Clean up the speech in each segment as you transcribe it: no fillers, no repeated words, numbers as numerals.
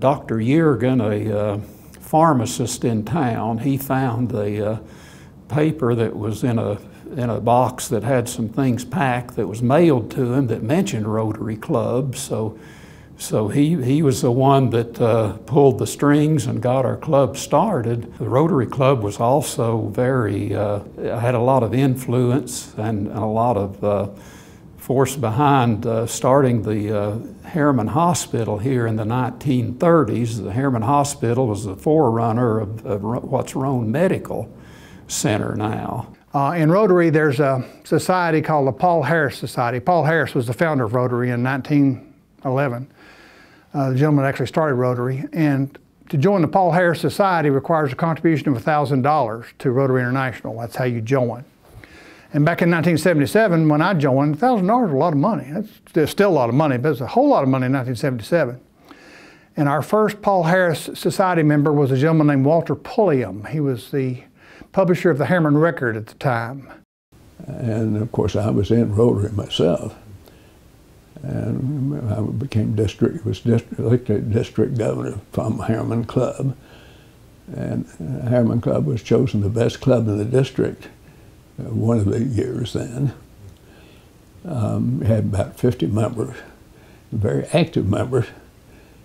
Dr. Yergin, a pharmacist in town, he found a paper that was in a box that had some things packed that was mailed to him that mentioned Rotary Club. So he was the one that pulled the strings and got our club started. The Rotary Club was also had a lot of influence and a lot of force behind starting the Harriman Hospital here in the 1930s. The Harriman Hospital was the forerunner of what's Roane Medical Center now. In Rotary, there's a society called the Paul Harris Society. Paul Harris was the founder of Rotary in 1911. The gentleman actually started Rotary, and to join the Paul Harris Society requires a contribution of $1,000 to Rotary International. That's how you join. And back in 1977, when I joined, $1,000 is a lot of money. It's still a lot of money, but it's a whole lot of money in 1977. And our first Paul Harris Society member was a gentleman named Walter Pulliam. He was the publisher of the Harriman Record at the time. And of course, I was in Rotary myself. And I became elected district governor from Harriman Club. And Harriman Club was chosen the best club in the district one of the years then. We had about 50 members, very active members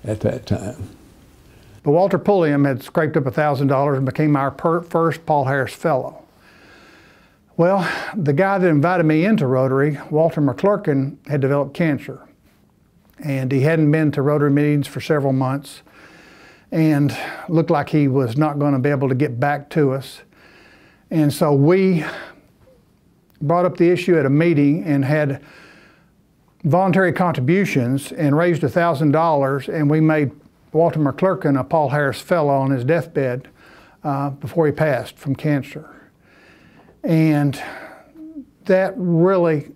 at that time. But Walter Pulliam had scraped up $1,000 and became our first Paul Harris Fellow. Well, the guy that invited me into Rotary, Walter McClurkin, had developed cancer. And he hadn't been to Rotary meetings for several months and looked like he was not going to be able to get back to us. And so we brought up the issue at a meeting and had voluntary contributions and raised $1,000, and we made Walter McClurkin a Paul Harris Fellow on his deathbed before he passed from cancer. And that really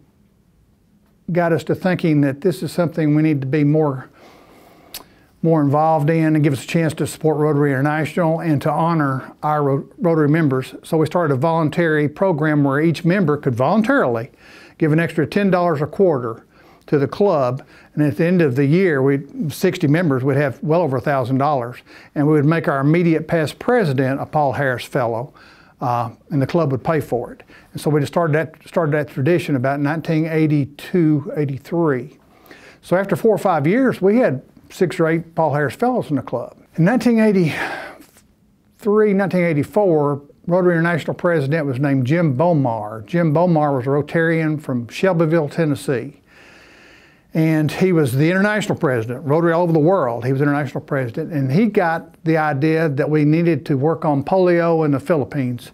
got us to thinking that this is something we need to be more involved in and give us a chance to support Rotary International and to honor our Rotary members. So we started a voluntary program where each member could voluntarily give an extra $10 a quarter to the club, and at the end of the year, 60 members would have well over $1,000, and we would make our immediate past president a Paul Harris Fellow, and the club would pay for it. And so we just started that tradition about 1982, 83. So after 4 or 5 years, we had 6 or 8 Paul Harris Fellows in the club. In 1983, 1984, Rotary International president was named Jim Bomar. Jim Bomar was a Rotarian from Shelbyville, Tennessee. And he was the international president, Rotary all over the world. He was international president, and he got the idea that we needed to work on polio in the Philippines.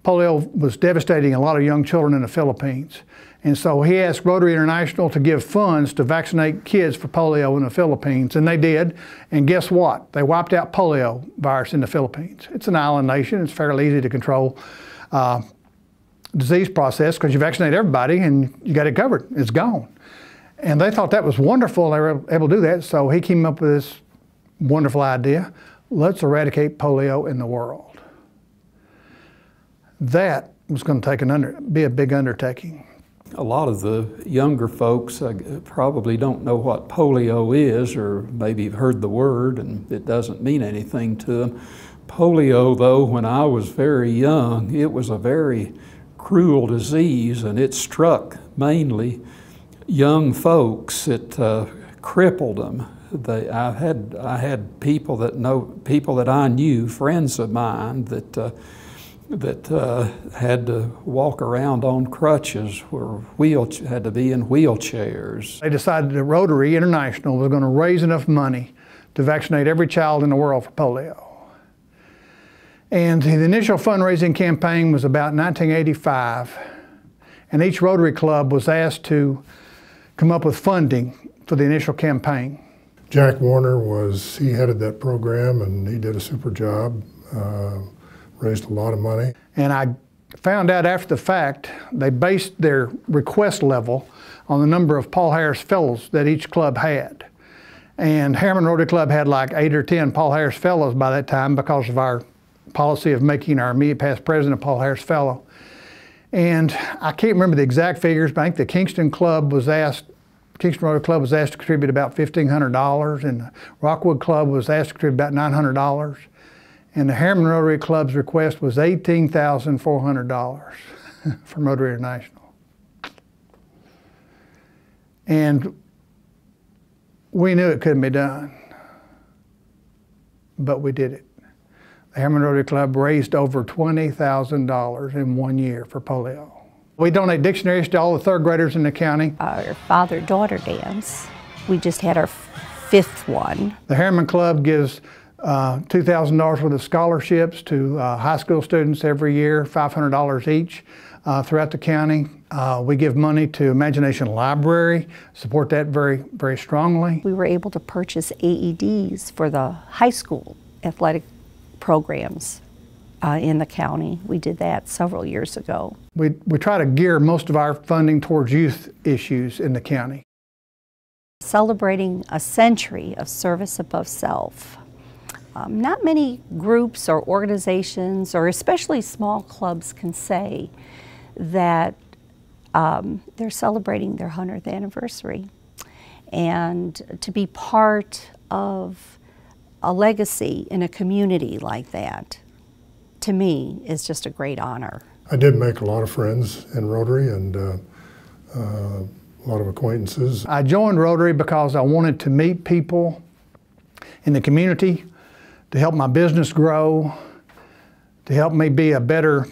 Polio was devastating a lot of young children in the Philippines. And so he asked Rotary International to give funds to vaccinate kids for polio in the Philippines, and they did. And guess what? They wiped out polio virus in the Philippines. It's an island nation. It's fairly easy to control disease process because you vaccinate everybody and you got it covered. It's gone. And they thought that was wonderful. They were able to do that. So he came up with this wonderful idea. Let's eradicate polio in the world. That was going to be a big undertaking. A lot of the younger folks probably don't know what polio is, or maybe have heard the word and it doesn't mean anything to them. Polio, though, when I was very young, it was a very cruel disease, and it struck mainly young folks. It crippled them. I had people that I knew, friends of mine, that had to walk around on crutches, or had to be in wheelchairs. They decided that Rotary International was going to raise enough money to vaccinate every child in the world for polio. And the initial fundraising campaign was about 1985, and each Rotary Club was asked to come up with funding for the initial campaign. Jack Warner he headed that program, and he did a super job, raised a lot of money. And I found out after the fact, they based their request level on the number of Paul Harris Fellows that each club had. And Harriman Rotary Club had like 8 or 10 Paul Harris Fellows by that time because of our policy of making our immediate past president a Paul Harris Fellow. And I can't remember the exact figures, but I think the Kingston Club was asked Kingston Rotary Club was asked to contribute about $1,500, and the Rockwood Club was asked to contribute about $900, and the Harriman Rotary Club's request was $18,400 from Rotary International. And we knew it couldn't be done, but we did it. The Harriman Rotary Club raised over $20,000 in 1 year for polio. We donate dictionaries to all the third graders in the county. Our father-daughter dance, we just had our 5th one. The Harriman Club gives $2,000 worth of scholarships to high school students every year, $500 each throughout the county. We give money to Imagination Library, support that very, very strongly. We were able to purchase AEDs for the high school athletic programs in the county. We did that several years ago. We try to gear most of our funding towards youth issues in the county. Celebrating a century of service above self. Not many groups or organizations, or especially small clubs, can say that they're celebrating their 100th anniversary. And to be part of a legacy in a community like that, to me, is just a great honor. I did make a lot of friends in Rotary and a lot of acquaintances. I joined Rotary because I wanted to meet people in the community, to help my business grow, to help me be a better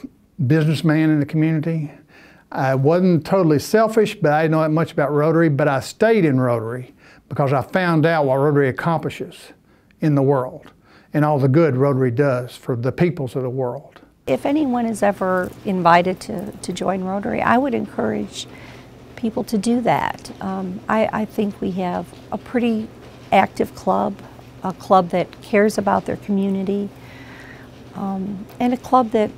businessman in the community. I wasn't totally selfish, but I didn't know that much about Rotary, but I stayed in Rotary because I found out what Rotary accomplishes in the world and all the good Rotary does for the peoples of the world. If anyone is ever invited to join Rotary, I would encourage people to do that. I think we have a pretty active club, a club that cares about their community, and a club that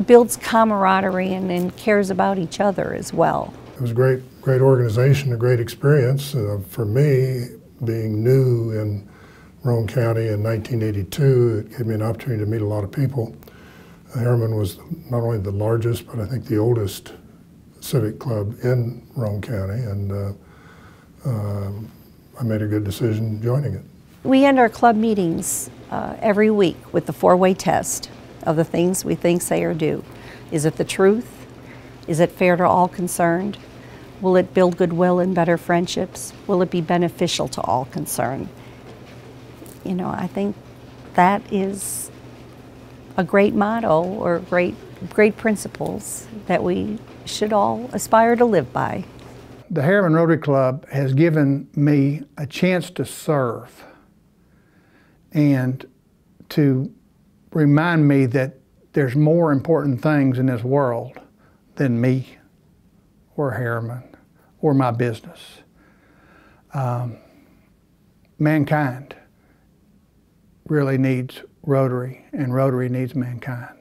builds camaraderie and cares about each other as well. It was a great organization, a great experience. For me, being new in Roane County in 1982, it gave me an opportunity to meet a lot of people. Harriman was not only the largest, but I think the oldest civic club in Roane County, and I made a good decision joining it. We end our club meetings every week with the 4-way test of the things we think, say, or do. Is it the truth? Is it fair to all concerned? Will it build goodwill and better friendships? Will it be beneficial to all concerned? You know, I think that is a great motto, or great principles that we should all aspire to live by. The Harriman Rotary Club has given me a chance to serve and to remind me that there's more important things in this world than me or Harriman or my business. Mankind really needs Rotary, and Rotary needs mankind.